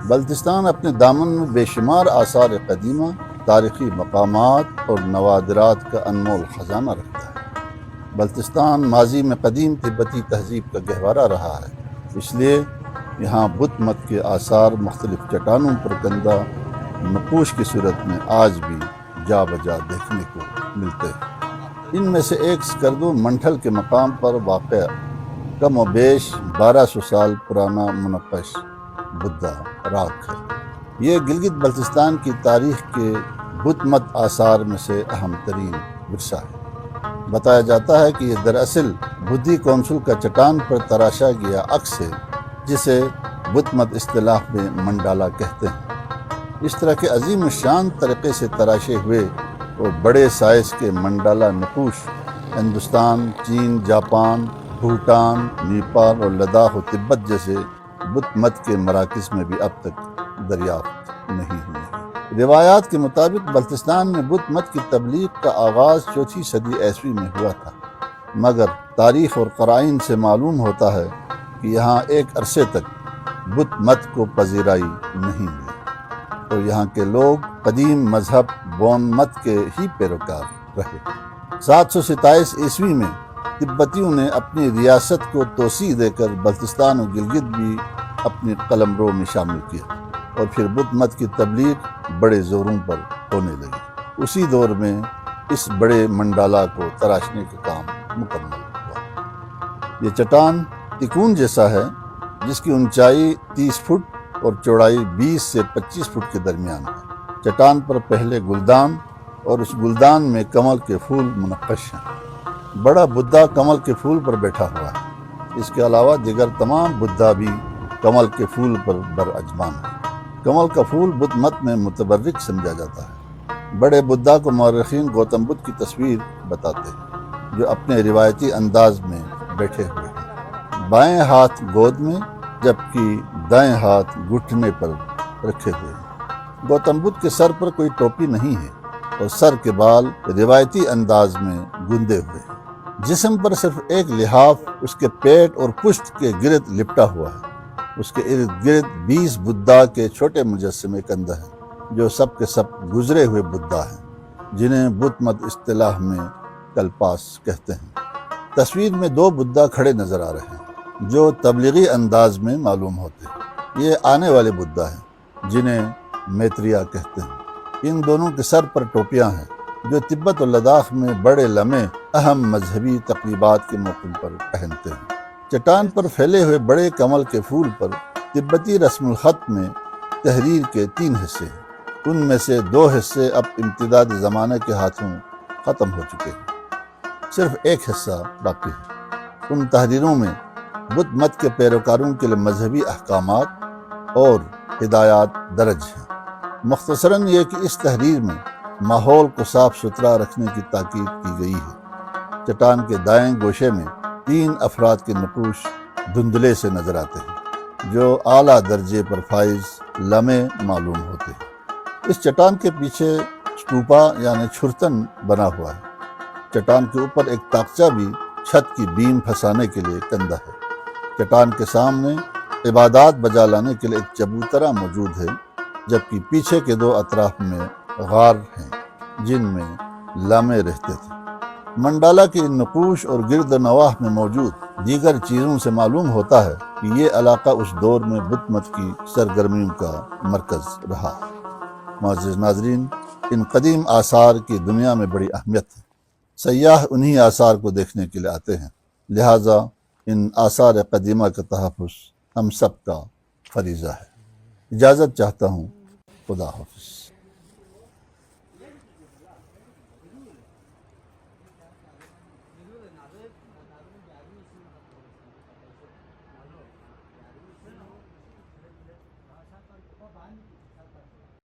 بلتستان اپنے دامن میں بے شمار آثار قدیمہ، تاریخی مقامات اور نوادرات کا انمول خزانہ رکھتا ہے۔ بلتستان ماضی میں قدیم تبتی تہذیب کا گہوارہ رہا ہے، اس لیے یہاں بدھ مت کے آثار مختلف چٹانوں پر کندہ نقوش کی صورت میں آج بھی جا بجا دیکھنے کو ملتے ہیں۔ ان میں سے ایک سکردو منٹھل کے مقام پر واقع کم و بیش 1200 سال پرانا منقش بدھا راکھ ہے۔ یہ گلگت بلتستان کی تاریخ کے بدھ مت آثار میں سے اہم ترین ورثہ ہے۔ بتایا جاتا ہے کہ یہ دراصل بدھی کونسل کا چٹان پر تراشا گیا عکس ہے، جسے بدھ مت اصطلاح میں منڈالا کہتے ہیں۔ اس طرح کے عظیم الشان طریقے سے تراشے ہوئے اور بڑے سائز کے منڈالا نقوش ہندوستان، چین، جاپان، بھوٹان، نیپال اور لداخ و تبت جیسے بدھ مت کے مراکز میں بھی اب تک دریافت نہیں ہوئے۔ روایات کے مطابق بلتستان میں بدھ مت کی تبلیغ کا آغاز 4 صدی عیسوی میں ہوا تھا، مگر تاریخ اور قرائن سے معلوم ہوتا ہے کہ یہاں ایک عرصے تک بدھ مت کو پذیرائی نہیں ہوئی اور یہاں کے لوگ قدیم مذہب بون مت کے ہی پیروکار رہے۔ 727 عیسوی میں تبتیوں نے اپنی ریاست کو توسیع دے کر بلتستان و گلگت بھی اپنی قلمرو میں شامل کیا اور پھر بدھ مت کی تبلیغ بڑے زوروں پر ہونے لگی۔ اسی دور میں اس بڑے منڈالا کو تراشنے کا کام مکمل ہوا۔ یہ چٹان تکون جیسا ہے، جس کی اونچائی 30 فٹ اور چوڑائی 20 سے 25 فٹ کے درمیان ہے۔ چٹان پر پہلے گلدان اور اس گلدان میں کمل کے پھول منقش ہیں۔ بڑا بدھا کمل کے پھول پر بیٹھا ہوا ہے۔ اس کے علاوہ دیگر تمام بدھا بھی کمل کے پھول پر براجمان ہے۔ کمل کا پھول بدھ مت میں متبرک سمجھا جاتا ہے۔ بڑے بدھا کو مورخین گوتم بدھ کی تصویر بتاتے ہیں، جو اپنے روایتی انداز میں بیٹھے ہوئے ہیں، بائیں ہاتھ گود میں جبکہ دائیں ہاتھ گھٹنے پر رکھے ہوئے ہیں۔ گوتم بدھ کے سر پر کوئی ٹوپی نہیں ہے اور سر کے بال روایتی انداز میں گندے ہوئے ہیں۔ جسم پر صرف ایک لحاف اس کے پیٹ اور پشت کے گرد لپٹا ہوا ہے۔ اس کے ارد گرد 20 بدھا کے چھوٹے مجسمے کندہ ہیں، جو سب کے سب گزرے ہوئے بدھا ہیں، جنہیں بدھ مت اصطلاح میں کلپاس کہتے ہیں۔ تصویر میں 2 بدھا کھڑے نظر آ رہے ہیں، جو تبلیغی انداز میں معلوم ہوتے ہیں۔ یہ آنے والے بدھا ہیں، جنہیں میتریا کہتے ہیں۔ ان دونوں کے سر پر ٹوپیاں ہیں، جو تبت و لداخ میں بڑے لمحے اہم مذہبی تقریبات کے موقع پر پہنتے ہیں۔ چٹان پر پھیلے ہوئے بڑے کمل کے پھول پر تبتی رسم الخط میں تحریر کے 3 حصے ہیں۔ ان میں سے 2 حصے اب امتداد زمانے کے ہاتھوں ختم ہو چکے ہیں، صرف ایک حصہ باقی ہے۔ ان تحریروں میں بدھ مت کے پیروکاروں کے لیے مذہبی احکامات اور ہدایات درج ہیں۔ مختصراً یہ کہ اس تحریر میں ماحول کو صاف ستھرا رکھنے کی تاکید کی گئی ہے۔ چٹان کے دائیں گوشے میں 3 افراد کے نقوش دھندلے سے نظر آتے ہیں، جو اعلیٰ درجے پر فائز لمحے معلوم ہوتے ہیں۔ اس چٹان کے پیچھے اسٹوپا یعنی چھرتن بنا ہوا ہے۔ چٹان کے اوپر ایک طاقچہ بھی چھت کی بیم پھنسانے کے لیے کندہ ہے۔ چٹان کے سامنے عبادات بجا لانے کے لیے ایک چبوترا موجود ہے، جبکہ پیچھے کے 2 اطراف میں غار ہیں، جن میں لامے رہتے تھے۔ منڈالا کے نقوش اور گرد و نواح میں موجود دیگر چیزوں سے معلوم ہوتا ہے کہ یہ علاقہ اس دور میں بدھ مت کی سرگرمیوں کا مرکز رہا۔ معزز ناظرین، ان قدیم آثار کی دنیا میں بڑی اہمیت ہے۔ سیاح انہی آثار کو دیکھنے کے لیے آتے ہیں، لہٰذا ان آثار قدیمہ کا تحفظ ہم سب کا فریضہ ہے۔ اجازت چاہتا ہوں، خدا حافظ۔